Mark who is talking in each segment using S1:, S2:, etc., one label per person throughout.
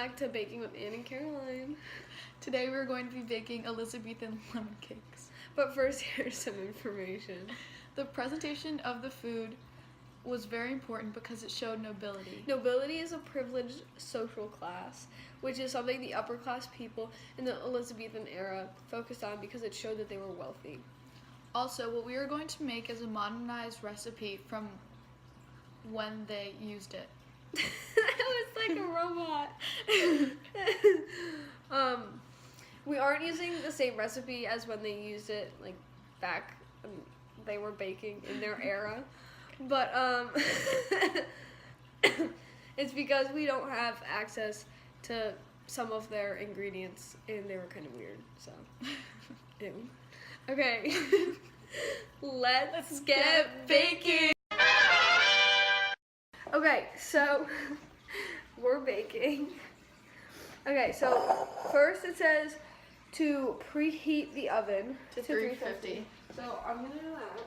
S1: back to Baking with Ann and Caroline.
S2: Today we're going to be baking Elizabethan lemon cakes.
S1: But first, here's some information.
S2: The presentation of the food was very important because it showed nobility.
S1: Nobility is a privileged social class, which is something the upper class people in the Elizabethan era focused on because it showed that they were wealthy.
S2: Also, what we are going to make is a modernized recipe from when they used it.
S1: That was like a robot. We aren't using the same recipe as when they used it, like back when they were baking in their era, but it's because we don't have access to some of their ingredients, and they were kind of weird. So, ew. Okay, let's get baking. Okay, so we're baking. Okay, so first it says to preheat the oven
S2: To 350.
S1: So I'm gonna do that.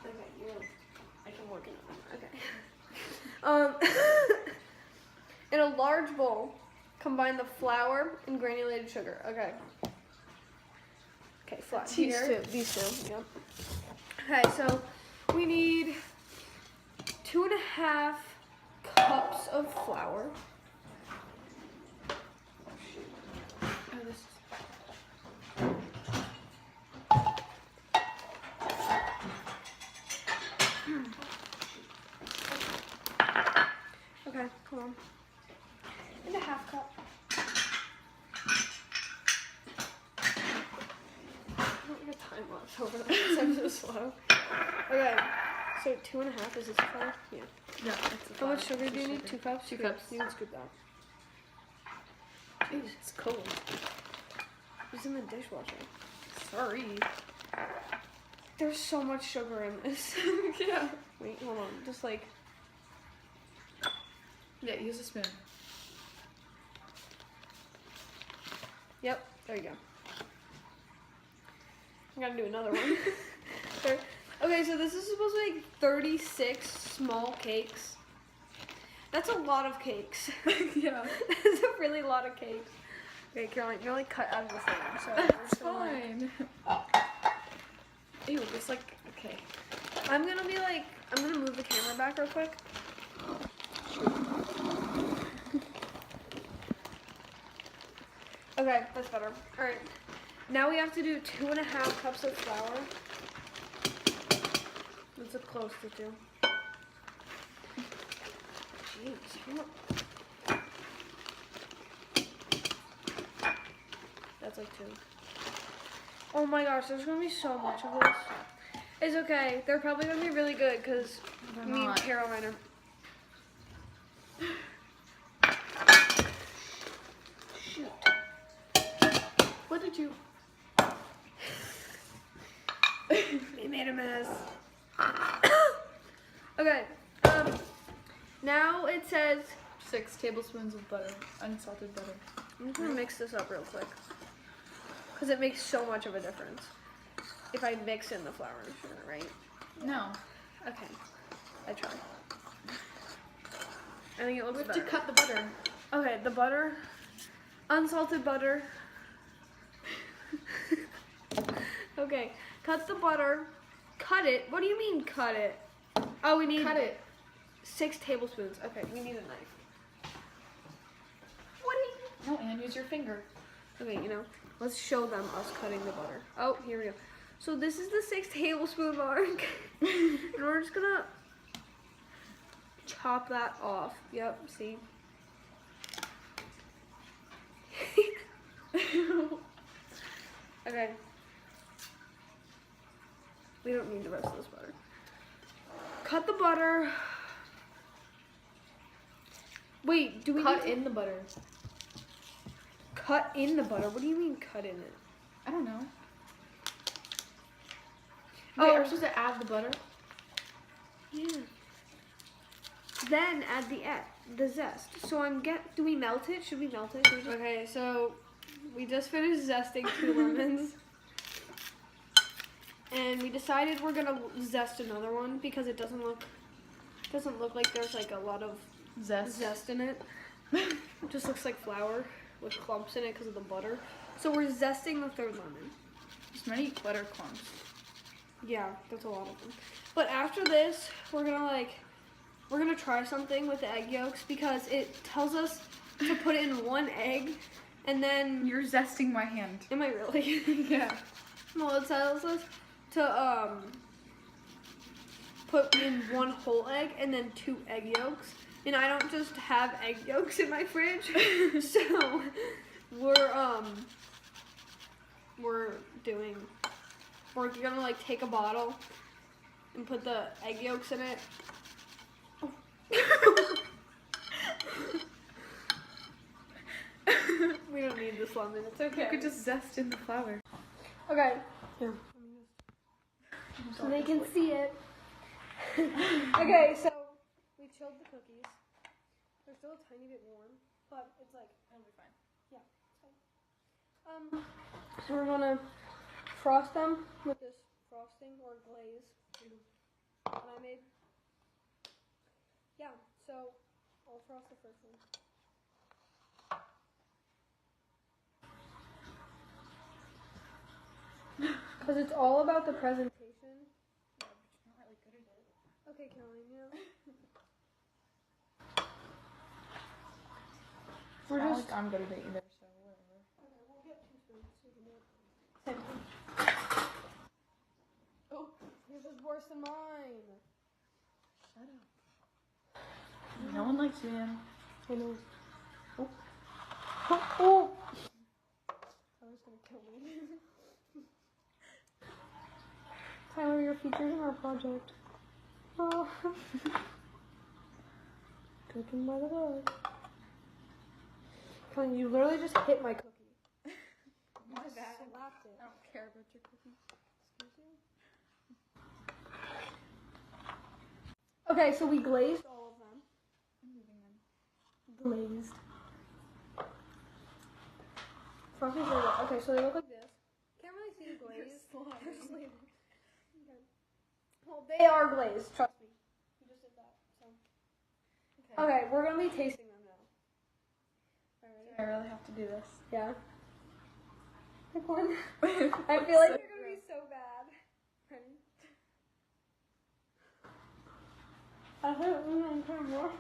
S1: Okay, I can work it on. Okay. In a large bowl, combine the flour and granulated sugar. Okay. Okay, flour. These two. Yep. Okay, so we need 2.5 cups of flour. Oh, this is... Okay, come on. And 1/2 cup. I don't get time lapse over that because I'm so slow. Okay, so 2.5 is this flour? Yeah.
S2: Yeah.
S1: How much sugar do you need? 2 cups?
S2: 2 cups.
S1: You can scoop that. Jeez, it's cold. It's in the dishwasher.
S2: Sorry.
S1: There's so much sugar in this.
S2: Yeah.
S1: Wait, hold on. Just like...
S2: Yeah, use a spoon.
S1: Yep, there you go. I gotta do another one. Okay, so this is supposed to make 36 small cakes. That's a lot of cakes.
S2: Yeah.
S1: That's a really lot of cakes. Okay, Caroline, you're like cut out of the thing. So
S2: It's fine. Ew, it's like, okay.
S1: I'm gonna move the camera back real quick. Okay, that's better. Alright. Now we have to do 2.5 cups of flour. That's a close to 2. Jeez. That's like 2. Oh my gosh, there's gonna be so much of this. It's okay. They're probably gonna be really good because me and Caroline are... Shoot.
S2: What did you...
S1: We made a mess. Okay. Now it says
S2: 6 tablespoons of butter, unsalted butter.
S1: I'm just gonna mix this up real quick because it makes so much of a difference if I mix in the flour and sugar, right?
S2: No.
S1: Okay. I try. I think it looks
S2: We have
S1: better.
S2: to cut the butter.
S1: Okay, the butter, unsalted butter. Okay, cut the butter. Cut it. What do you mean cut it? Oh, we need
S2: Cut it.
S1: 6 tablespoons. Okay, we need a knife. What do you...
S2: No, Anne, use your finger.
S1: Okay, let's show them us cutting the butter. Oh, here we go. So this is the 6 tablespoon mark. And we're just gonna chop that off. Yep, see? Okay. We don't need the rest of this butter. Cut the butter. Wait, do we
S2: Cut
S1: need to
S2: in the butter.
S1: cut in the butter? What do you mean cut in it?
S2: I don't know.
S1: Oh.
S2: Wait, are we supposed to add the butter?
S1: Yeah. Then add the zest. So do we melt it? Should we melt it? Okay, so we just finished zesting 2 lemons. And we decided we're gonna zest another one because it doesn't look doesn't look like there's like a lot of zest in it. It just looks like flour with clumps in it because of the butter. So we're zesting the third lemon.
S2: There's many butter clumps.
S1: Yeah, that's a lot of them. But after this, we're gonna try something with the egg yolks because it tells us to put it in one egg, and then
S2: You're zesting my hand.
S1: am I really?
S2: Yeah.
S1: Well, it tells us to put in one whole egg and then 2 egg yolks. And I don't just have egg yolks in my fridge, so we're gonna like take a bottle and put the egg yolks in it. We don't need this lemon. It's okay.
S2: You could just zest in the flour.
S1: Okay. Here. So they can see it. Okay, so we chilled the cookies. They're still a tiny bit warm, but it's like
S2: It'll be fine.
S1: yeah, it's fine. So we're gonna frost them with this frosting or glaze that I made. Yeah, so I'll frost the first one. Because it's all about the presentation.
S2: Yeah, but you're not really good at it.
S1: Okay, Caroline, you know. We're
S2: Not
S1: just.
S2: like I'm good at it either, so whatever.
S1: Okay, we'll get 2 spoons so we can do it. Same thing. Oh, yours is worse than mine.
S2: Shut up. No one likes you, man.
S1: I know. Oh. Oh. Tyler's gonna kill me. Tyler, you're featured in our project. Oh. Cooking by the book. Colin, you literally just hit my cookie.
S2: My
S1: Just
S2: bad.
S1: slapped it.
S2: I don't care about your cookies.
S1: Excuse you? Okay, so we glazed all of them.
S2: I'm moving them.
S1: Glazed. Frosting's really good. Okay, so they look like this. Can't really see the glaze. They're slimy. Okay. Well, they are glazed, trust me. You just did that, so. Okay, we're gonna be tasting them now. Alright.
S2: I really have to do this.
S1: Yeah. Pick one. I feel like they're gonna be so bad. Ready? I hope we don't put more.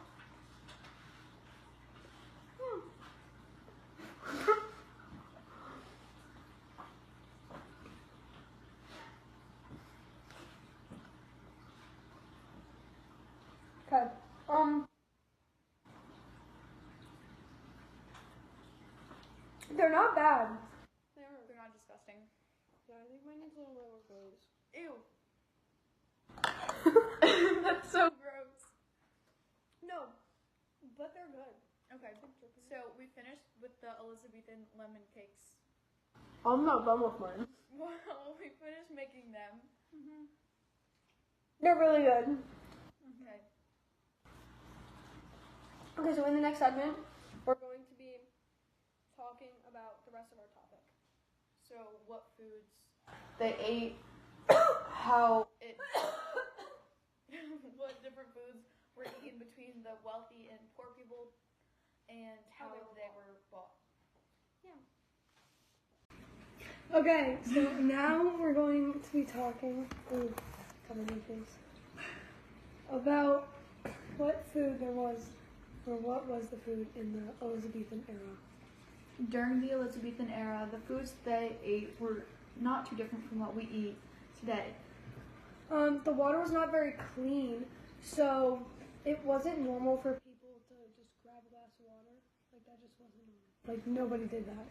S1: Okay. They're not bad.
S2: They're not disgusting.
S1: Yeah, I think mine needs a little lower glaze.
S2: Ew. That's so gross.
S1: No, but they're good.
S2: Okay, so we finished with the Elizabethan lemon cakes.
S1: I'm not done with mine.
S2: Well, we finished making them.
S1: They're really good.
S2: Okay.
S1: Okay, so in the next segment, we're going to be talking about the rest of our topic.
S2: So what foods they ate, how it, what different foods were eaten between the wealthy and poor people, and how they were bought.
S1: Okay, so now we're going to be talking about what food there was, or what was the food in the Elizabethan era.
S2: During the Elizabethan era, the foods they ate were not too different from what we eat today.
S1: The water was not very clean, so it wasn't normal for people to just grab a glass of water. Like, that just wasn't normal. Like, nobody did that.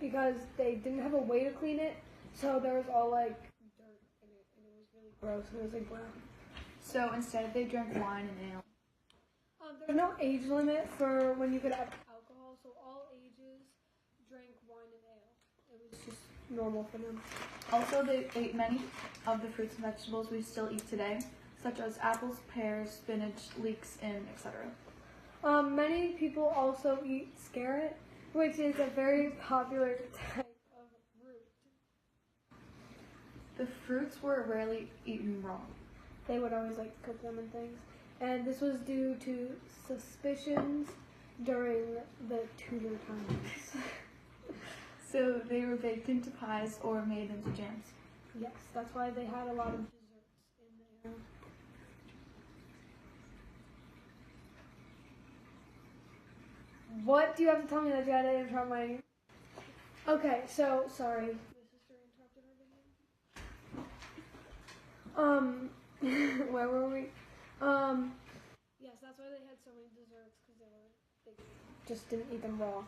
S1: Because they didn't have a way to clean it, so there was all, like, dirt in it, and it was really gross, and it was, like, brown.
S2: So instead, they drank wine and ale.
S1: There's no age limit for when you could have alcohol, so all ages drank wine and ale. It was just normal for them.
S2: Also, they ate many of the fruits and vegetables we still eat today, such as apples, pears, spinach, leeks, and etc.
S1: Many people also eat scarrot, which is a very popular type of root.
S2: The fruits were rarely eaten raw.
S1: They would always like cook them and things. and this was due to suspicions during the Tudor times.
S2: So they were baked into pies or made into jams.
S1: Yes, that's why they had a lot of desserts in there. What do you have to tell me that you had to interrupt my... Okay, so, sorry. My sister interrupted our video. Where were we? Yes, that's why they had so many desserts, because they just didn't eat them raw.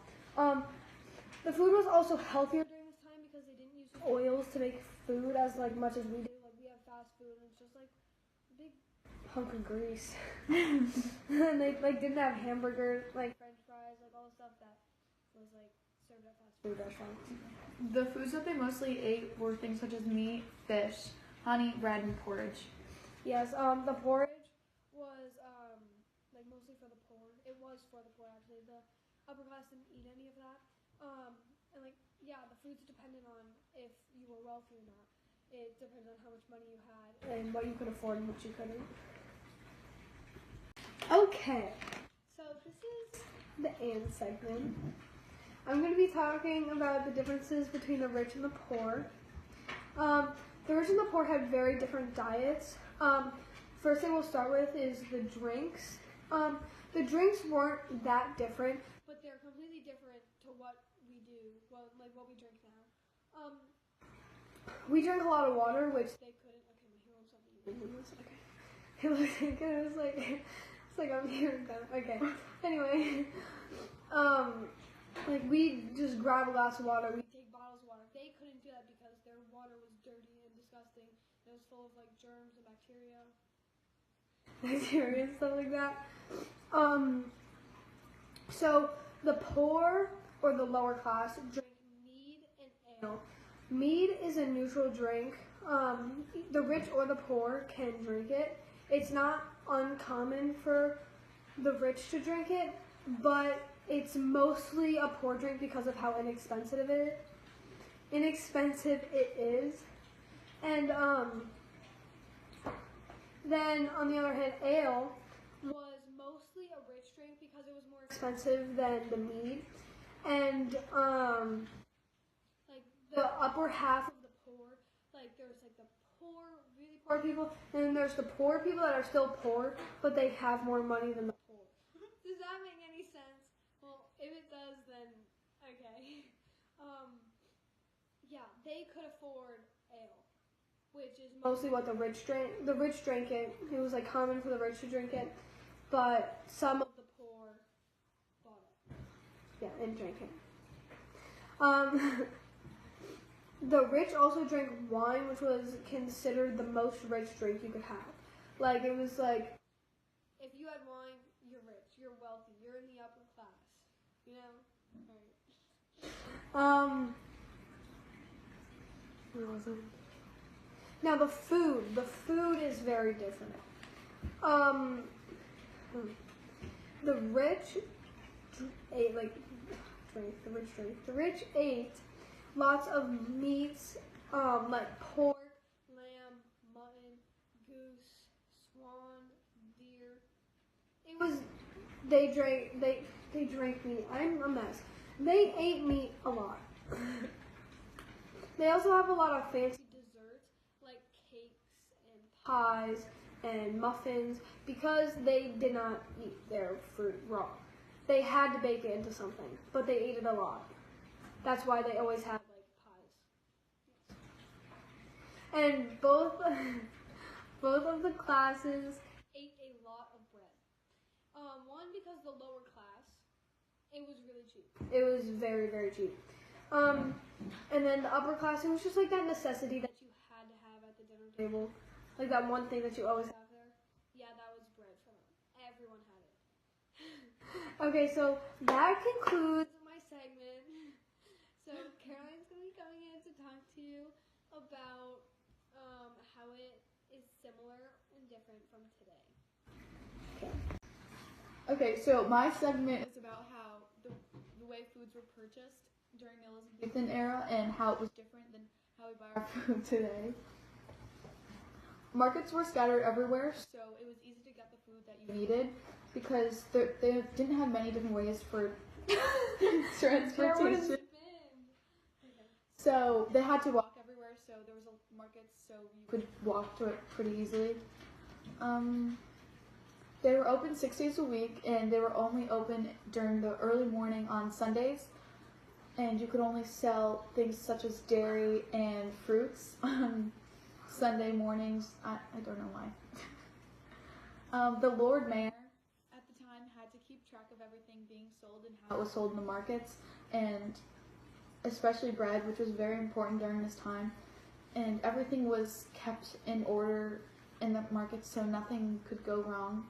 S1: The food was also healthier during this time because they didn't use oils to make food as much as we do. Like we have fast food and it's just like a big hunk of grease. And they didn't have hamburgers, French fries, all the stuff that was served at fast food restaurants.
S2: The foods that they mostly ate were things such as meat, fish, honey, bread, and porridge.
S1: Yes, the porridge was mostly for the poor. It was for the poor actually. The upper class didn't eat any of that. The foods depended on if you were wealthy or not. It depended on how much money you had and what you could afford and what you couldn't. Okay, so this is the and segment. I'm going to be talking about the differences between the rich and the poor. The rich and the poor had very different diets. First thing we'll start with is the drinks. The drinks weren't that different, but they're completely different to what we do, what we drink now. We drank a lot of water, which they couldn't. Okay, my hair was something. Okay. It was like I'm hearing them. Okay. Anyway, we just grab a glass of water. We take bottles of water. They couldn't do that because their water was dirty and disgusting. It was full of germs and bacteria and stuff like that. So the poor or the lower class drink mead and ale. Mead is a neutral drink. The rich or the poor can drink it. It's not uncommon for the rich to drink it, but it's mostly a poor drink because of how inexpensive it is. And then on the other hand, ale was mostly a rich drink because it was more expensive than the mead. And the upper half of the poor, there's the poor, really poor people, and then there's the poor people that are still poor, but they have more money than the poor. Does that make any sense? Well, if it does, then okay. They could afford ale, which is mostly what the rich drank. The rich drank it. It was common for the rich to drink it, but some of the poor bought it. Yeah, and drank it. The rich also drank wine, which was considered the most rich drink you could have. It was if you had wine, you're rich, you're wealthy, you're in the upper class, you know? Right. Where was it? Now the food is very different. The rich ate the rich ate lots of meats, pork, lamb, mutton, goose, swan, deer. They drank meat. I'm a mess. They ate meat a lot. They also have a lot of fancy desserts like cakes and pies and muffins because they did not eat their fruit raw. They had to bake it into something, but they ate it a lot. That's why they always had pies. And both of the classes ate a lot of bread. One because the lower class, it was really cheap. It was very, very cheap. And then the upper class, it was just that necessity that you had to have at the dinner table. That one thing that you always have there. Yeah, that was bread for them. Everyone had it. Okay, so that concludes my segment. So Caroline's going to be coming in to talk to you about how it is similar and different from today.
S2: Okay, so my segment is about how the way foods were purchased during the Elizabethan era and how it was different than how we buy our food today. Markets were scattered everywhere, so it was easy to get the food that you needed because they didn't have many different ways for transportation. So they had to walk everywhere, so there was a market, so you could walk to it pretty easily. They were open 6 days a week, and they were only open during the early morning on Sundays, and you could only sell things such as dairy and fruits on Sunday mornings. I don't know why. The Lord Mayor at the time had to keep track of everything being sold and how it was sold in the markets, and especially bread, which was very important during this time. And everything was kept in order in the markets, so nothing could go wrong.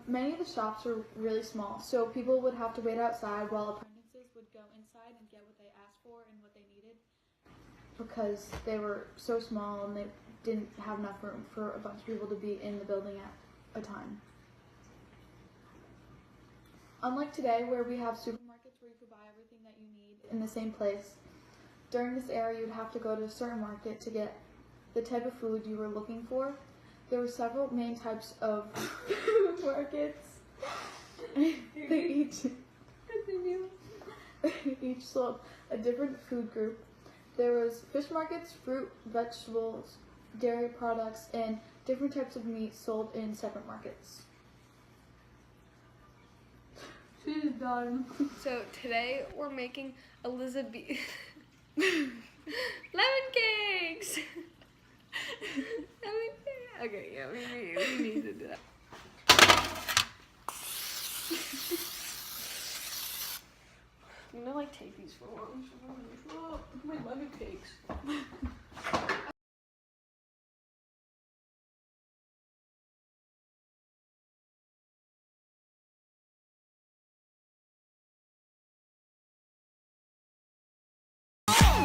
S2: Many of the shops were really small, so people would have to wait outside while apprentices would go inside and get what they asked for and what they needed, because they were so small and they didn't have enough room for a bunch of people to be in the building at a time. Unlike today, where we have supermarkets where you could buy everything that you need in the same place, during this era you'd have to go to a certain market to get the type of food you were looking for. There were several main types of food markets. They each sold a different food group. There was fish markets, fruit, vegetables, dairy products, and different types of meat sold in separate markets. She's done.
S1: So today we're making Elizabeth lemon cakes. Okay, yeah, we need to do that. I'm gonna like take these for lunch. Oh, my lemon cakes.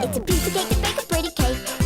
S3: It's a piece of cake to bake a pretty cake.